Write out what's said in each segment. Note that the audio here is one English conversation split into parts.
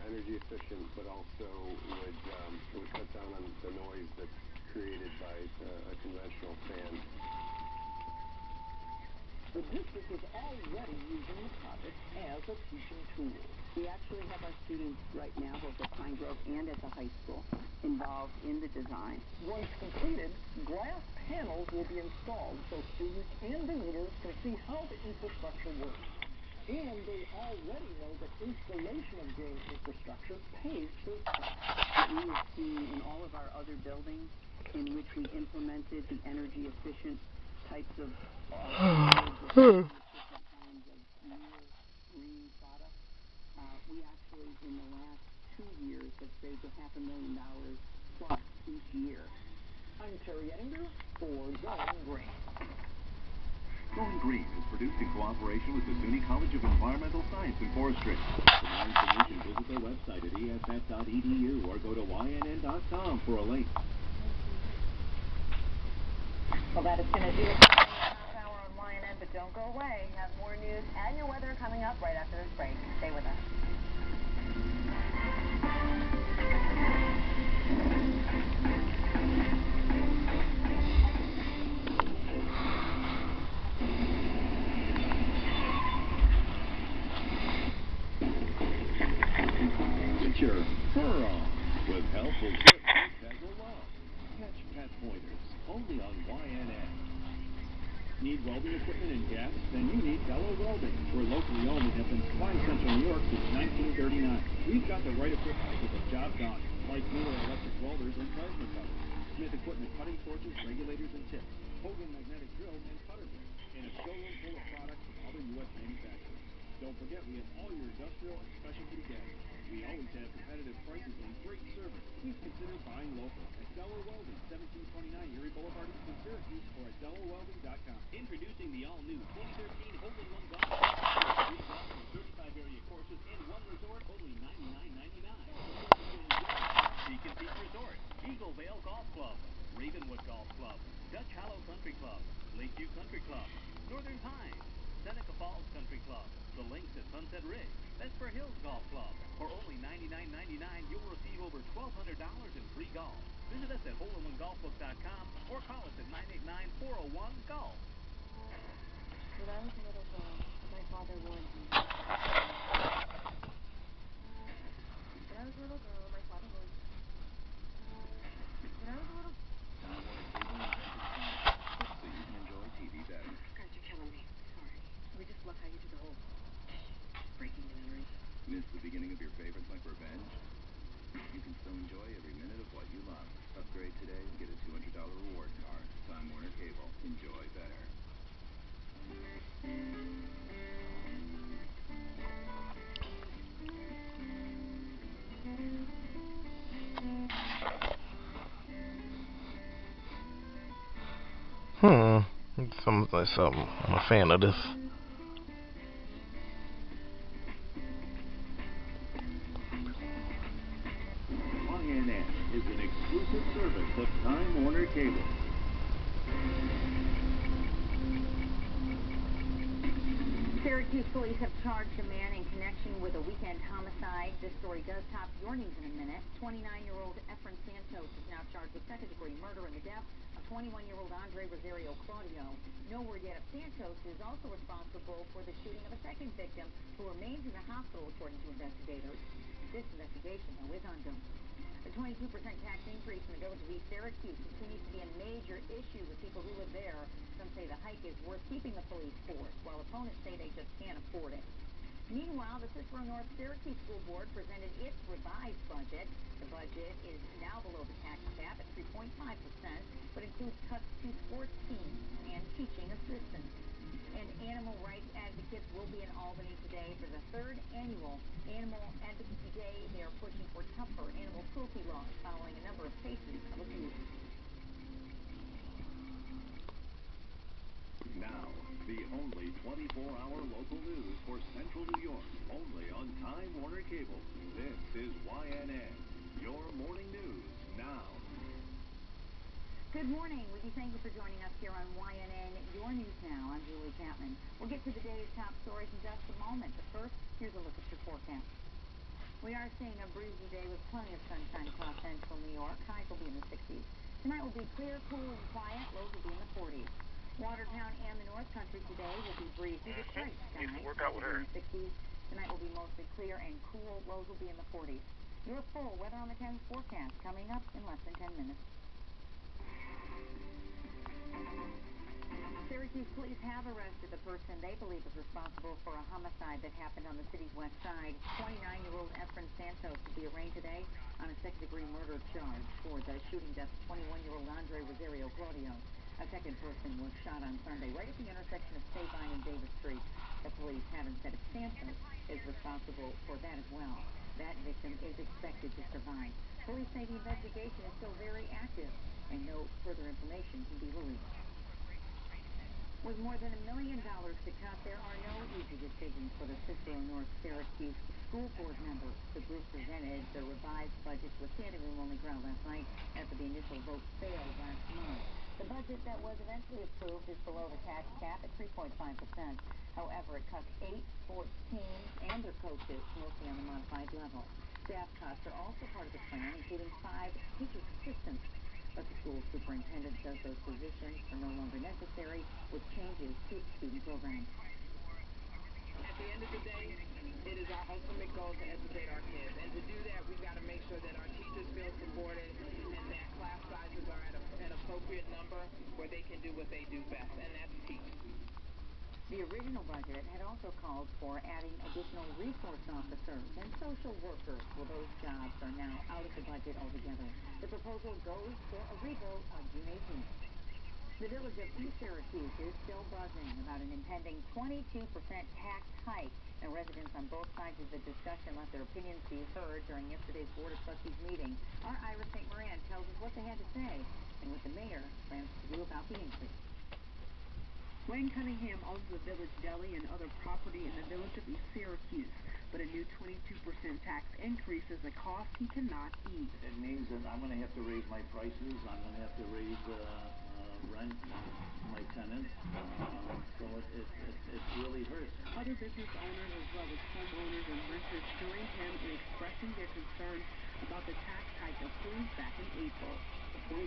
energy efficient, but also would cut down on the noise that's created by a conventional fan. The district is already using the project as a teaching tool. We actually have our students right now, both at Pine Grove and at the high school, involved in the design. Once completed, glass panels will be installed so students and visitors can see how the infrastructure works. And they already know that installation of green infrastructure pays for itself. We have seen in all of our other buildings in which we implemented the energy efficient types of different kinds of new green products. We actually, in the last 2 years, have saved $500,000 plus each year. I'm Terry Ettinger for Going Green. Going Green is produced in cooperation with the SUNY College of Environmental Science and Forestry. For more information, visit their website at ess.edu or go to ynn.com for a link. Well, that is going to do it for the half hour on YNN, but don't go away. We have more news and your weather coming up right after this break. Stay with us. Get your fur on with helpful tips from Pet Love. Catch pet pointers only on YNN. Need welding equipment and gas? Then you need Dello Welding. We're locally owned and have been supplying Central New York since 1939. We've got the right equipment to get the job done, like newer electric welders and plasma cutters, Smith equipment cutting torches, regulators, and tips, Hogan magnetic drills, and cutter bits, and a showroom full of products from other U.S. manufacturers. Don't forget, we have all your industrial and specialty gadgets. We always have competitive prices and great service. Please consider buying local at Dello Welding, 1729 Erie Boulevard in Syracuse, or at DelloWelding.com. Introducing the all-new 2013 Hole-in-One Golf Club. 35 area courses and one resort, only $99.99. Beacon Beach Resort, Eagle Vale Golf Club, Ravenwood Golf Club, Dutch Hollow Country Club, Lakeview Country Club, Northern Pines, Seneca Falls Country Club, The Links at Sunset Ridge, Vesper Hills Golf Club. For only $99.99, you'll receive over $1,200 in free golf. Visit us at holeandonegolfbook.com or call us at 989-401-GOLF. When I was a little girl, my father warned me. When I was a little girl, my father warned me. When I was a little... So you can enjoy TV better. Guys, you're killing me. Sorry. We just love how you do the whole breaking the memories. Miss the beginning of your favorites like Revenge? You can still enjoy every minute of what you love. Upgrade today and get a $200 reward card. Time Warner Cable. Enjoy better. Sounds like something. I'm a fan of this. YNN is an exclusive service of Time Warner Cable. Syracuse police have charged a man in connection with a weekend homicide. This story does top your news in a minute. 29-year-old Efren Santos is now charged with second-degree murder in the death of 21-year-old Andre Rosario Claudio. No word yet if Santos is also responsible for the shooting of a second victim who remains in the hospital, according to investigators. This investigation, though, is ongoing. The 22% tax increase in the village of East Syracuse continues to be a major issue with people who live there. Some say the hike is worth keeping the police force, while opponents say they just can't afford it. Meanwhile, the Cicero North Syracuse School Board presented its revised budget. The budget is now below the tax cap at 3.5%, but includes cuts to sports teams and teaching assistants. And animal rights advocates will be in Albany today for the third annual Animal Advocacy Day. They are pushing for tougher animal cruelty laws following a number of cases of abuse. Now, the only 24-hour local news for Central New York, only on Time Warner Cable. This is YNN, your morning news now. Good morning. We thank you for joining us here on YNN, Your News Now. I'm Julie Chapman. We'll get to the day's top stories in just a moment, but first, here's a look at your forecast. We are seeing a breezy day with plenty of sunshine across central New York. Highs will be in the 60s. Tonight will be clear, cool, and quiet. Lows will be in the 40s. Watertown and the North Country today will be breezy with bright skies. Highs will be in the 60s. Tonight will be mostly clear and cool. Lows will be in the 40s. Your full weather on the 10 forecast coming up in less than 10 minutes. Syracuse police have arrested the person they believe is responsible for a homicide that happened on the city's west side. 29-year-old Efren Santos will be arraigned today on a second-degree murder charge for the shooting death of 21-year-old Andre Rosario Claudio. A second person was shot on Sunday right at the intersection of Sabine and Davis Street. The police haven't said if Santos is responsible for that as well. That victim is expected to survive. Police say the investigation is still very active and no further information can be released. With more than $1 million to cut, there are no easy decisions for the Cicero North Syracuse School Board members. The group presented the revised budget to a standing room only crowd last night after the initial vote failed last month. The budget that was eventually approved is below the tax cap at 3.5%. However, it cuts 8 sports teams and their coaches, mostly on the modified level. Staff cuts are also part of the plan, including 5 teachers' assistants. But the school superintendent says those positions are no longer necessary, with changes to the student program. At the end of the day, it is our ultimate goal to educate our kids. And to do that, we've got to make sure that our teachers feel supported and that class sizes are at an appropriate number where they can do what they do best, and that's teach. The original budget had also called for adding additional resource officers and social workers. Well, those jobs are now out of the budget altogether. The proposal goes for a revote on June 18th. The village of East Syracuse is still buzzing about an impending 22% tax hike. Now, residents on both sides of the discussion let their opinions be heard during yesterday's Board of Trustees meeting. Our Ira St. Moran tells us what they had to say and what the mayor plans to do about the increase. Wayne Cunningham owns the Village Deli and other property in the village of East Syracuse, but a new 22% tax increase is a cost he cannot eat. It means that I'm going to have to raise my prices. I'm going to have to raise rent to my tenants. So it really hurts. Other business owners as well as homeowners and renters joined him in expressing their concern about the tax hike approved back in April. A 22%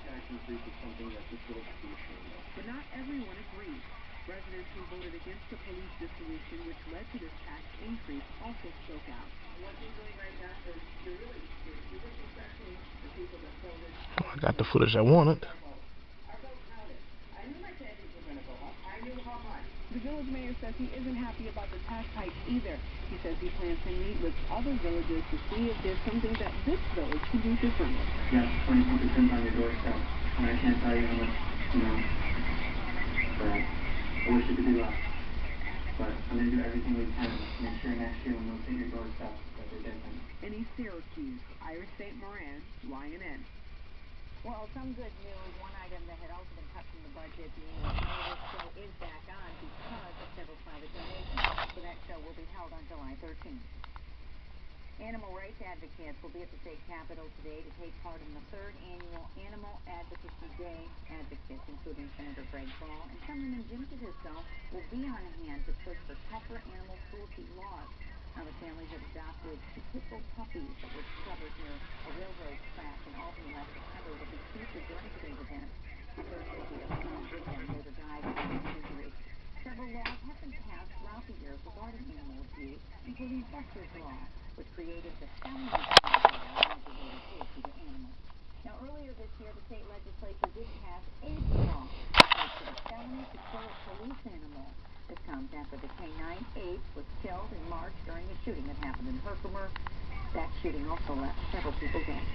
tax increase is something that's just supposed to be ashamed of. But not everyone agrees. Residents who voted against the police dissolution, which led to this tax increase, also spoke out. What you're doing right now is you're disrespecting the people that voted. I got the footage I wanted. Our vote counted. I knew my candidates were going to go up. I knew how much. The village mayor says he isn't happy about the tax hike either. He says he plans to meet with other villages to see if there's something that this village can do differently. Yeah, 22% on your doorstep, and I can't tell you how much, I wish it could be less. But I'm going to do everything we can to make sure next year when those hit your doorstep that they're different. In East Syracuse, Ira St. Moran, YNN. Well, some good news. One item that had also been cut from the budget, the annual fireworks show, is back on because of several private donations. So that show will be held on July 13th. Animal rights advocates will be at the state capitol today to take part in the 3rd annual Animal Advocacy Day. Advocates, including Senator Greg Ball and Congressman Jim Cadisto, will be on hand to push for tougher animal cruelty laws. Now, the families have adopted 2 pit bull puppies that were discovered near a railroad track in Albany last September will be key to during today's event. The third safety of the later died from injuries. Several laws have been passed throughout the years regarding animal abuse, including Buster's Law, which created the felony category of aggravated cruelty to animals. Now, earlier this year, the state legislature did pass a law that makes it a felony to kill a police animal. This comes after the canine ape was killed in March during a shooting that happened in Herkimer. That shooting also left several people dead.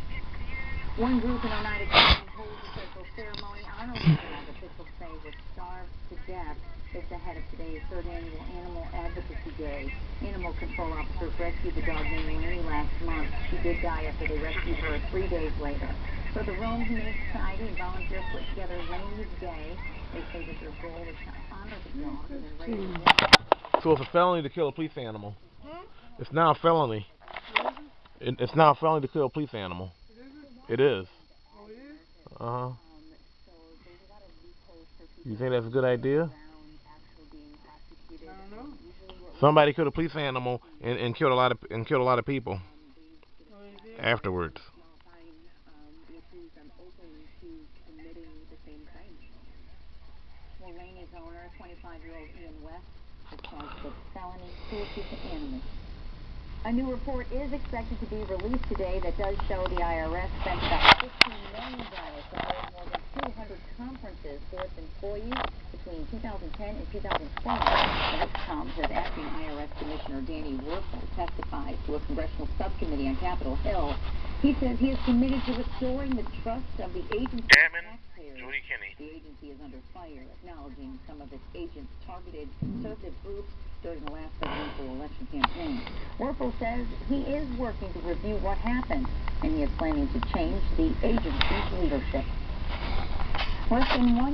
One group in Oneida County holds a special ceremony honoring the dog officials say was starved to death. It's ahead of today's 3rd annual Animal Advocacy Day. Animal control officers rescued the dog named Lanny last month. She did die after they rescued her 3 days later. So the Rome Humane Society and volunteers put together Lanny's Day. They say that their goal is to honor the dog and then raise awareness. So it's a felony to kill a police animal. It's now a felony. It's now a felony to kill a police animal. It is. Uh-huh. You think that's a good idea? Actually being prosecuted. I don't know. Usually what Somebody killed a police animal and killed a lot of people afterwards. Mullaney's owner, 25-year-old Ian West, is charged with felony cruelty to animals. A new report is expected to be released today that does show the IRS spent about $15 million to hold more than 200 conferences for its employees between 2010 and 2012. This comes as acting IRS Commissioner Danny Werfel testifies to a congressional subcommittee on Capitol Hill. He says he is committed to restoring the trust of the agency and taxpayers. The agency is under fire, acknowledging some of its agents targeted conservative groups during the last presidential election campaign. Werfel says he is working to review what happened, and he is planning to change the agency's leadership. Less than 1